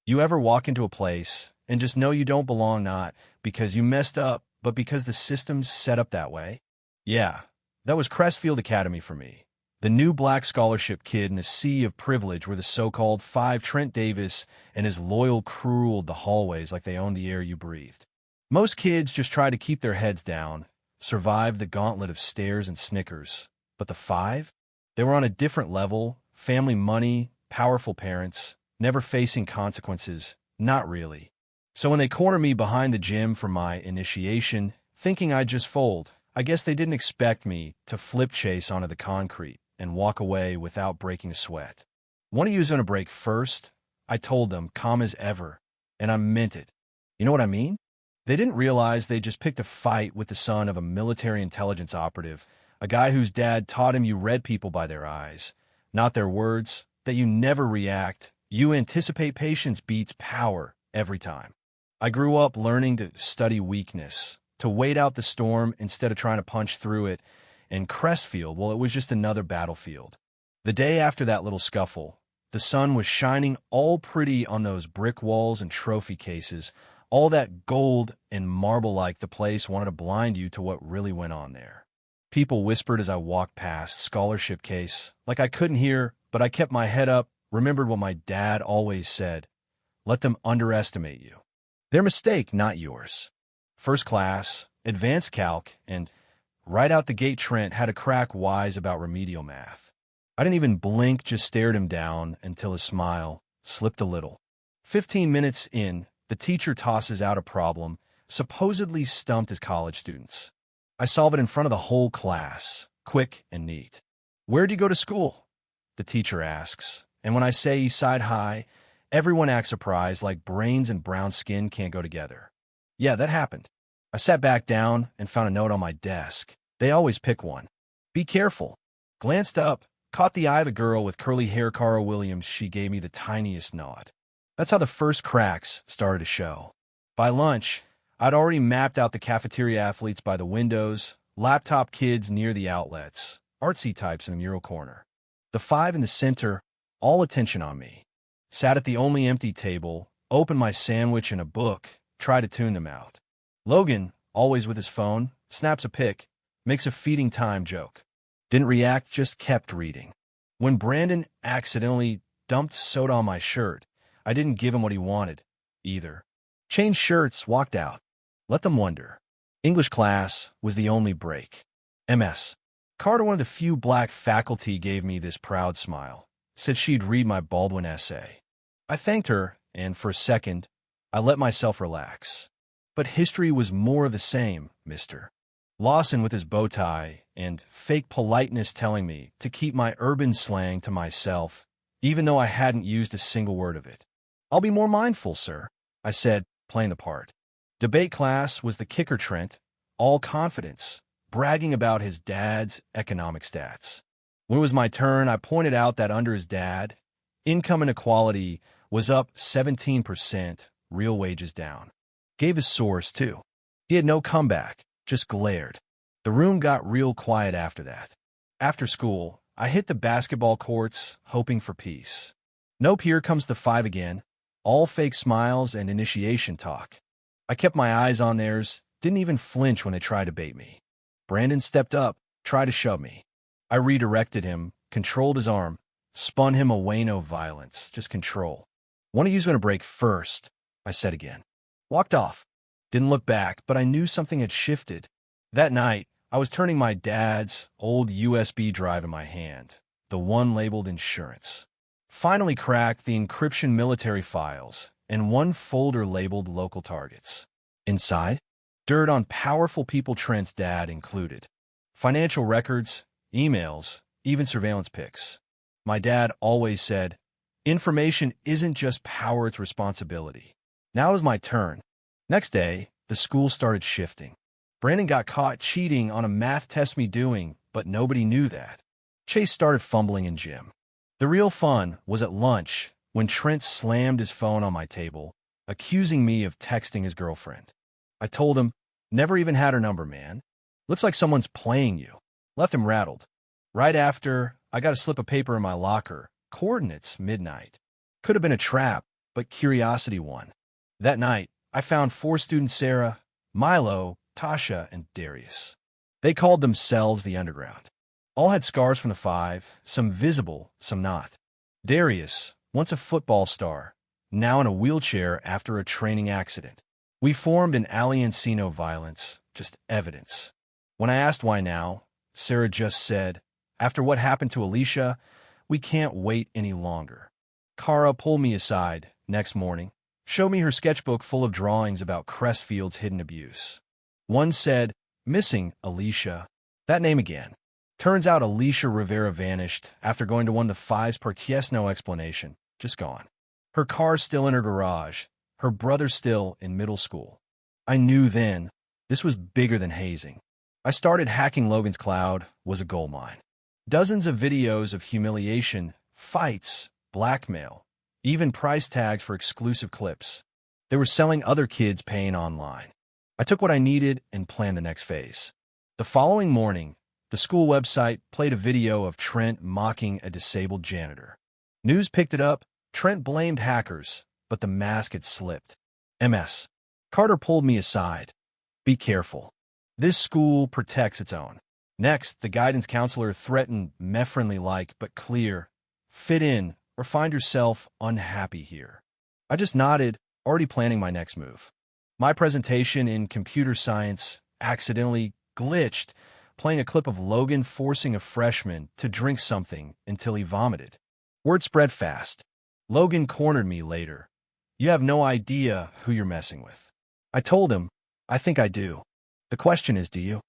You ever walk into a place and just know you don't belong, not because you messed up, but because the system's set up that way? Yeah, that was Crestfield Academy for me. The new black scholarship kid in a sea of privilege where the so-called five Trent Davis and his loyal crew ruled the hallways like they owned the air you breathed. Most kids just try to keep their heads down, survive the gauntlet of stares and snickers. But the five? They were on a different level, family money, powerful parents, never facing consequences, not really. So when they corner me behind the gym for my initiation, thinking I'd just fold, I guess they didn't expect me to flip chase onto the concrete and walk away without breaking a sweat. One of you's gonna break first, I told them, calm as ever, and I meant it. You know what I mean? They didn't realize they just picked a fight with the son of a military intelligence operative, a guy whose dad taught him you read people by their eyes, not their words, that you never react, you anticipate patience beats power every time. I grew up learning to study weakness, to wait out the storm instead of trying to punch through it, and Crestfield, well, it was just another battlefield. The day after that little scuffle, the sun was shining all pretty on those brick walls and trophy cases, all that gold and marble like the place wanted to blind you to what really went on there. People whispered as I walked past, scholarship case, like I couldn't hear, but I kept my head up, remembered what my dad always said, let them underestimate you. Their mistake, not yours. First class, advanced calc, and right out the gate Trent had a crack wise about remedial math. I didn't even blink, just stared him down until his smile slipped a little. 15 minutes in, the teacher tosses out a problem, supposedly stumped his college students. I solve it in front of the whole class, quick and neat. Where'd you go to school? The teacher asks, and when I say East Side High, everyone acts surprised like brains and brown skin can't go together. Yeah, that happened. I sat back down and found a note on my desk. They always pick one. Be careful. Glanced up, caught the eye of a girl with curly hair, Cara Williams. She gave me the tiniest nod. That's how the first cracks started to show. By lunch, I'd already mapped out the cafeteria athletes by the windows, laptop kids near the outlets, artsy types in the mural corner. The five in the center, all attention on me. Sat at the only empty table, opened my sandwich and a book, tried to tune them out. Logan, always with his phone, snaps a pic, makes a feeding time joke. Didn't react, just kept reading. When Brandon accidentally dumped soda on my shirt, I didn't give him what he wanted, either. Changed shirts, walked out. Let them wonder. English class was the only break. MS. Carter, one of the few black faculty, gave me this proud smile. Said she'd read my Baldwin essay. I thanked her, and for a second, I let myself relax. But history was more of the same, mister. Lawson with his bow tie and fake politeness telling me to keep my urban slang to myself, even though I hadn't used a single word of it. I'll be more mindful, sir, I said, playing the part. Debate class was the kicker Trent, all confidence, bragging about his dad's economic stats. When it was my turn, I pointed out that under his dad, income inequality was up 17%, real wages down. Gave his source, too. He had no comeback, just glared. The room got real quiet after that. After school, I hit the basketball courts, hoping for peace. Nope, here comes the five again. All fake smiles and initiation talk. I kept my eyes on theirs, didn't even flinch when they tried to bait me. Brandon stepped up, tried to shove me. I redirected him, controlled his arm, spun him away. No violence, just control. One of you's gonna break first, I said again. Walked off. Didn't look back, but I knew something had shifted. That night, I was turning my dad's old USB drive in my hand, the one labeled insurance. Finally cracked the encryption military files, and one folder labeled local targets. Inside, dirt on powerful people Trent's dad included. Financial records, emails, even surveillance pics. My dad always said, information isn't just power, it's responsibility. Now it was my turn. Next day, the school started shifting. Brandon got caught cheating on a math test me doing, but nobody knew that. Chase started fumbling in gym. The real fun was at lunch when Trent slammed his phone on my table, accusing me of texting his girlfriend. I told him, never even had her number, man. Looks like someone's playing you. Left him rattled. Right after, I got a slip of paper in my locker. Coordinates, midnight. Could have been a trap, but curiosity won. That night, I found 4 students: Sarah, Milo, Tasha, and Darius. They called themselves the Underground. All had scars from the 5, some visible, some not. Darius, once a football star, now in a wheelchair after a training accident. We formed an Aliensino violence, just evidence. When I asked why now, Sarah just said, "After what happened to Alicia, we can't wait any longer." Kara pulled me aside next morning, showed me her sketchbook full of drawings about Crestfield's hidden abuse. One said, "Missing Alicia." That name again. Turns out Alicia Rivera vanished after going to one of the 5's parties, no explanation, just gone. Her car's still in her garage, her brother still in middle school. I knew then this was bigger than hazing. I started hacking Logan's cloud, was a goldmine. Dozens of videos of humiliation, fights, blackmail, even price tags for exclusive clips. They were selling other kids paying online. I took what I needed and planned the next phase. The following morning, the school website played a video of Trent mocking a disabled janitor. News picked it up. Trent blamed hackers, but the mask had slipped. MS. Carter pulled me aside. "Be careful. This school protects its own." Next, the guidance counselor threatened, friendly-like but clear, "Fit in or find yourself unhappy here." I just nodded, already planning my next move. My presentation in computer science accidentally glitched, playing a clip of Logan forcing a freshman to drink something until he vomited. Word spread fast. Logan cornered me later. "You have no idea who you're messing with." I told him, "I think I do. The question is, do you?"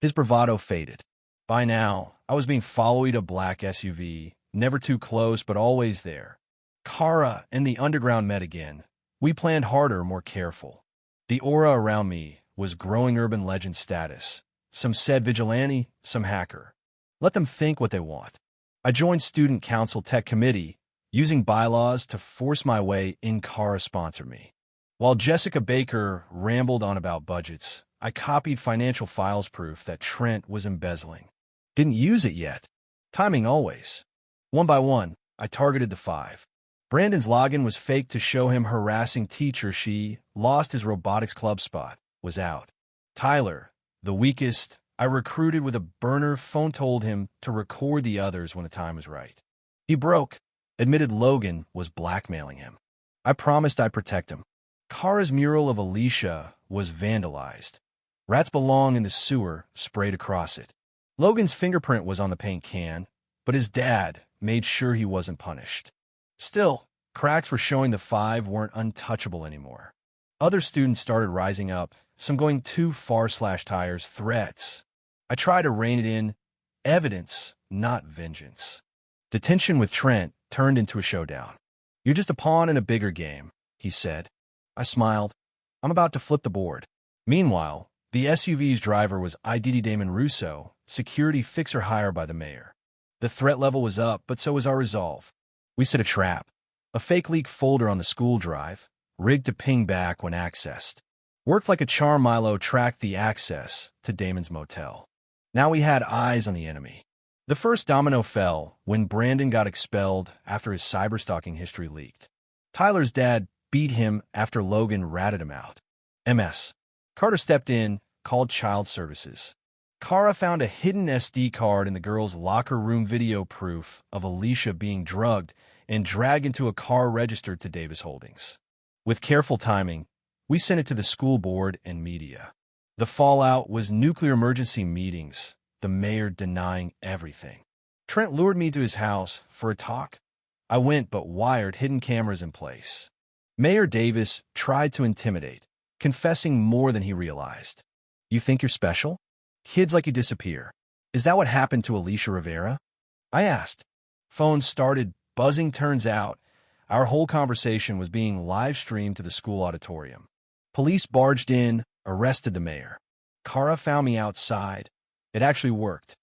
His bravado faded. By now, I was being followed a black SUV, never too close but always there. Kara and the Underground met again. We planned harder, more careful. The aura around me was growing urban legend status. Some said vigilante, some hacker. Let them think what they want. I joined Student Council Tech Committee, using bylaws to force my way in. Kara sponsored me. While Jessica Baker rambled on about budgets, I copied financial files proof that Trent was embezzling. Didn't use it yet. Timing always. One by one, I targeted the 5. Brandon's login was fake to show him harassing teacher. She lost his robotics club spot, was out. Tyler, the weakest, I recruited with a burner phone, told him to record the others when the time was right. He broke, admitted Logan was blackmailing him. I promised I'd protect him. Kara's mural of Alicia was vandalized. "Rats belong in the sewer" sprayed across it. Logan's fingerprint was on the paint can, but his dad made sure he wasn't punished. Still, cracks were showing the 5 weren't untouchable anymore. Other students started rising up, some going too far. Tires, threats. I tried to rein it in. Evidence, not vengeance. Detention with Trent turned into a showdown. "You're just a pawn in a bigger game," he said. I smiled. I'm about to flip the board. Meanwhile, the SUV's driver was IDD Damon Russo, security fixer hired by the mayor. The threat level was up, but so was our resolve. We set a trap. A fake leak folder on the school drive, rigged to ping back when accessed. Worked like a charm. Milo tracked the access to Damon's motel. Now we had eyes on the enemy. The first domino fell when Brandon got expelled after his cyberstalking history leaked. Tyler's dad beat him after Logan ratted him out. MS. Carter stepped in, called child services. Kara found a hidden SD card in the girls' locker room, video proof of Alicia being drugged and dragged into a car registered to Davis Holdings. With careful timing, we sent it to the school board and media. The fallout was nuclear emergency meetings, the mayor denying everything. Trent lured me to his house for a talk. I went but wired hidden cameras in place. Mayor Davis tried to intimidate, confessing more than he realized. "You think you're special? Kids like you disappear. Is that what happened to Alicia Rivera?" I asked. Phones started buzzing. Turns out, our whole conversation was being live-streamed to the school auditorium. Police barged in, arrested the mayor. Kara found me outside. It actually worked.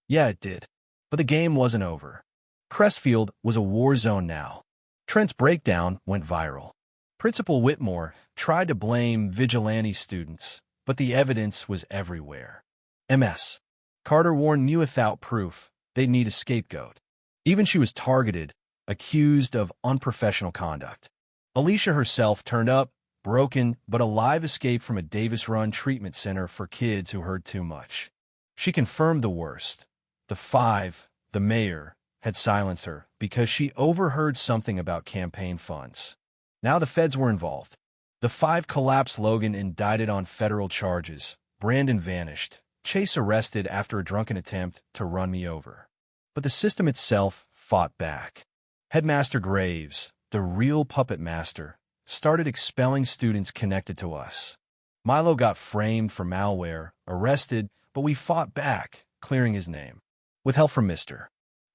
Yeah, it did. But the game wasn't over. Crestfield was a war zone now. Trent's breakdown went viral. Principal Whitmore tried to blame vigilante students, but the evidence was everywhere. MS. Carter warned me without proof they'd need a scapegoat. Even she was targeted, accused of unprofessional conduct. Alicia herself turned up, broken but alive, escape from a Davis-run treatment center for kids who heard too much. She confirmed the worst. The five, the mayor, had silenced her because she overheard something about campaign funds. Now the feds were involved. The five collapsed. Logan indicted on federal charges. Brandon vanished. Chase arrested after a drunken attempt to run me over. But the system itself fought back. Headmaster Graves, the real puppet master, started expelling students connected to us. Milo got framed for malware, arrested, but we fought back, clearing his name. With help from Mr.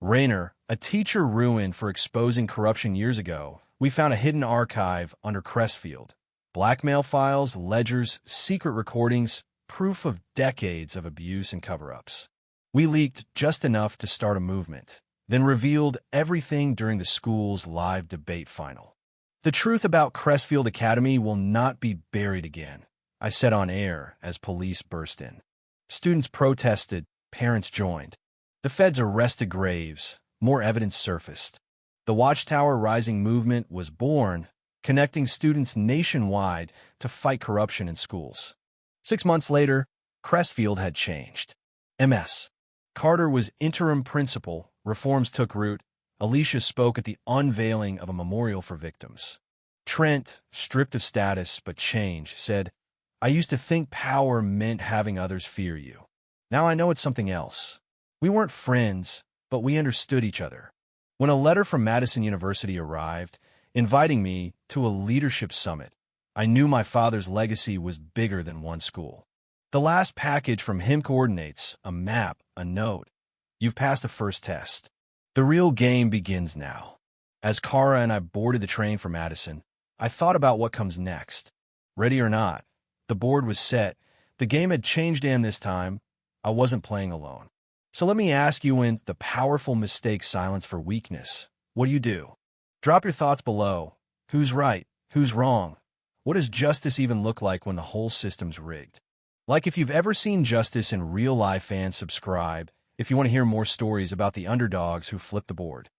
Rayner, a teacher ruined for exposing corruption years ago, we found a hidden archive under Crestfield. Blackmail files, ledgers, secret recordings, proof of decades of abuse and cover-ups. We leaked just enough to start a movement, then revealed everything during the school's live debate final. The truth about Crestfield Academy will not be buried again, I said on air as police burst in. Students protested, parents joined. The feds arrested Graves, more evidence surfaced. The Watchtower Rising movement was born, connecting students nationwide to fight corruption in schools. 6 months later, Crestfield had changed. Ms. Carter was interim principal, reforms took root. Alicia spoke at the unveiling of a memorial for victims. Trent, stripped of status but changed, said, "I used to think power meant having others fear you. Now I know it's something else. We weren't friends, but we understood each other." When a letter from Madison University arrived, inviting me to a leadership summit, I knew my father's legacy was bigger than one school. The last package from him coordinates a map, a note. "You've passed the first test. The real game begins now." As Kara and I boarded the train for Madison, I thought about what comes next. Ready or not, the board was set. The game had changed, and this time, I wasn't playing alone. So let me ask you, when the powerful mistake silence for weakness, what do? Drop your thoughts below. Who's right? Who's wrong? What does justice even look like when the whole system's rigged? Like, if you've ever seen justice in real life, and subscribe if you want to hear more stories about the underdogs who flipped the board.